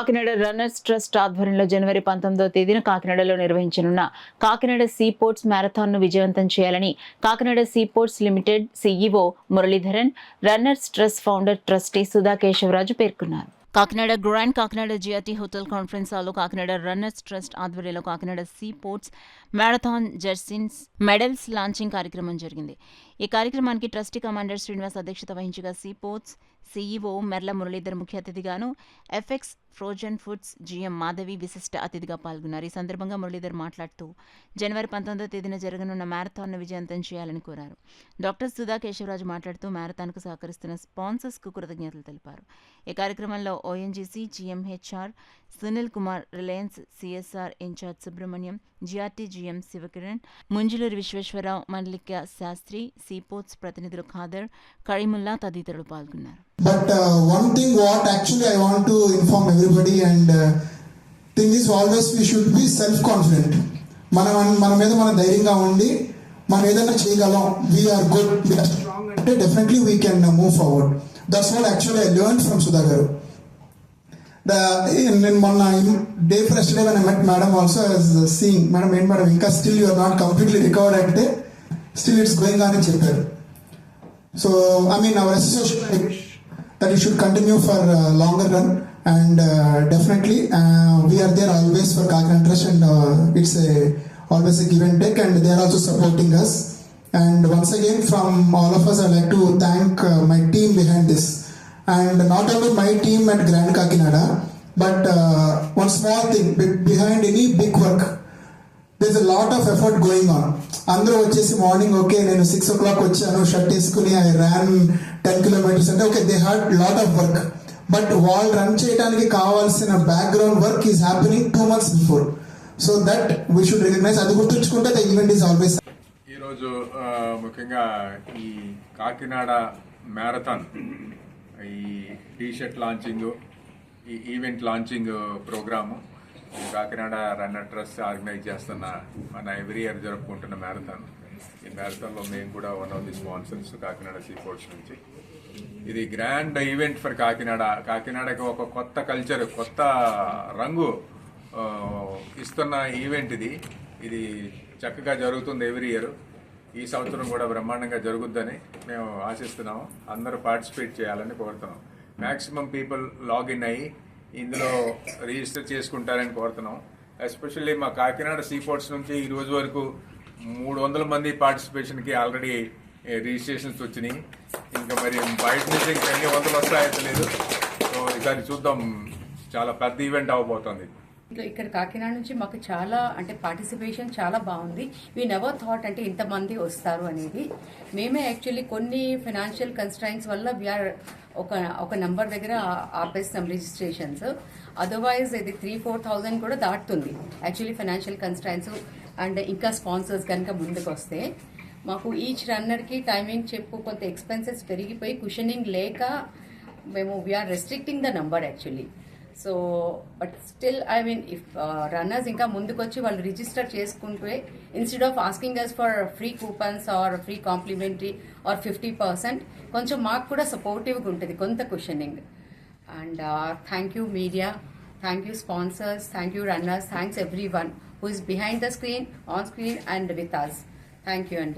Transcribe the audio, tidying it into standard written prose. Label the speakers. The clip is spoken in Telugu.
Speaker 1: కాకినాడ రన్నర్స్ ట్రస్ట్ ఆధ్వర్యంలో జనవరి 19వ తేదీన కాకినాడలో నిర్వహించనున్న కాకినాడ సీ పోర్ట్స్ మ్యారథాన్ను విజయవంతం చేయాలని Kakinada sea ports limited CEO Muralidharan, runners trust founder trustee Sudha Keshavaraju పేర్కొన్నారు. Kakinada grand Kakinada GRT hotel conference హాల్లో కాకినాడ రన్నర్స్ ట్రస్ట్ ఆధ్వర్యంలో Kakinada sea ports marathon jerseys medals launching కార్యక్రమం జరిగింది. ఈ కార్యక్రమానికి ట్రస్టీ కమాండర్ శ్రీనివాస్ అధ్యక్షత వహించగా sea ports CEO Merla Muralidhar ముఖ్య అతిథిగాను, Apex frozen foods GM Madhavi విశిష్ట అతిథిగా పాల్గొన్నారు. ఈ సందర్భంగా మురళీధర్ మాట్లాడుతూ జనవరి 19వ తేదీన జరగనున్న మ్యారథాన్ను విజయవంతం చేయాలని కోరారు. డాక్టర్ సుధా కేశవరాజు మాట్లాడుతూ మ్యారథాన్కు సహకరిస్తున్న స్పాన్సర్స్కు కృతజ్ఞతలు తెలిపారు. ఈ కార్యక్రమంలో ONGC జీఎంహెచ్ఆర్ Sunil Kumar, Reliance CSR incharge Subrahmanyam, GRT GM Shivakiran, Munjuluri Visweswara Rao, మండలిక Sastry, seaports ప్రతినిధులు ఖాదర్, కరీముల్లా తదితరులు పాల్గొన్నారు.
Speaker 2: But one thing what actually I want to inform everybody and thing is always we should be self-confident. మన మీద మన ధైర్యంగా ఉండి మనం ఏదైనా చేయగలం, we are good, we are strong అంటే definitely we can move forward. That's what actually I learned from Sudha garu. In day for yesterday when I met madam also I was seeing madam ఇంకా still you are not completely recovered అంటే still it's going on అని చెప్పారు. So I mean our association that you should continue for longer run and definitely we are there always for Kakinada Trust and it's always a give and take and they are also supporting us. And once again from all of us I like to thank my team behind this and not only my team at Grand Kakinada but one small thing behind any big work there's a lot of effort going on. అందరూ వచ్చేసి మార్నింగ్ ఓకే నేను 6 o'clock వచ్చాను, షర్ట్ వేసుకుని ఐ ర్యాన్ 10 kilometers అంటే okay they had lot of work but వాళ్ళు రన్ చేయడానికి కావాల్సిన background work is happening 2 months before. So that we should recognise, అది గుర్తుంచుకుంటే ద ఈవెంట్ ఈజ్ ఆల్వేస్.
Speaker 3: ఈరోజు ముఖ్యంగా ఈ కాకినాడ మ్యారథాన్ ఈ టీషర్ట్ లాంచింగ్, ఈ event launching programme Kakinada runner trust organise చేస్తున్న మన ఎవ్రీ ఇయర్ జరుపుకుంటున్న మ్యారథాన్. ఈ మ్యారథాన్లో మేము కూడా one of the sponsors Kakinada sea ports నుంచి. ఇది గ్రాండ్ ఈవెంట్ ఫర్ కాకినాడ. కాకినాడకి ఒక కొత్త కల్చర్, కొత్త రంగు ఇస్తున్న ఈవెంట్ ఇది. ఇది చక్కగా జరుగుతుంది ఎవ్రీ ఇయర్. ఈ సంవత్సరం కూడా బ్రహ్మాండంగా జరుగుద్దని మేము ఆశిస్తున్నాము. అందరూ పార్టిసిపేట్ చేయాలని కోరుతున్నాం. మ్యాక్సిమం పీపుల్ లాగిన్ అయ్యి ఇందులో రిజిస్టర్ చేసుకుంటారని కోరుతున్నాం. ఎస్పెషల్లీ మా కాకినాడ సీ పోర్ట్స్ నుంచి ఈ రోజు వరకు 300 మంది పార్టిసిపేషన్కి ఆల్రెడీ రిజిస్ట్రేషన్స్ వచ్చినాయి. ఇంకా మరి బయట నుంచి ఇంకా ఎన్ని వందలు వస్తాయో తెలియదు. సో ఈసారి చూద్దాం, చాలా పెద్ద ఈవెంట్ అవ్వబోతుంది.
Speaker 4: ఇక్కడ కాకినాడ నుంచి మాకు చాలా అంటే పార్టిసిపేషన్ చాలా బాగుంది. వీ నెవర్ థాట్ అంటే ఇంతమంది వస్తారు అనేది. మేమే యాక్చువల్లీ కొన్ని ఫైనాన్షియల్ కన్స్ట్రైన్స్ వల్ల వీఆర్ ఒక నంబర్ దగ్గర ఆపేస్తాం రిజిస్ట్రేషన్స్. అదర్వైజ్ ఇది 3,000-4,000 కూడా దాటుతుంది యాక్చువల్లీ ఫైనాన్షియల్ కన్స్ట్రైన్స్. అండ్ ఇంకా స్పాన్సర్స్ కనుక ముందుకు వస్తే మాకు ఈచ్ రన్నర్కి టైమింగ్ చెప్పు కొంత ఎక్స్పెన్సెస్ పెరిగిపోయి కుషనింగ్ లేక మేము we are restricting the number actually. So but still I mean if runners ఇంకా ముందుకొచ్చి వాళ్ళు రిజిస్టర్ చేసుకుంటే instead of asking us for free coupons or free complimentary or 50% కొంచెం మాకు కూడా సపోర్టివ్గా ఉంటుంది కొంత questioning. And thank you media, thank you sponsors, thank you runners, thanks everyone who is behind the screen, on screen and with us. Thank you అండి.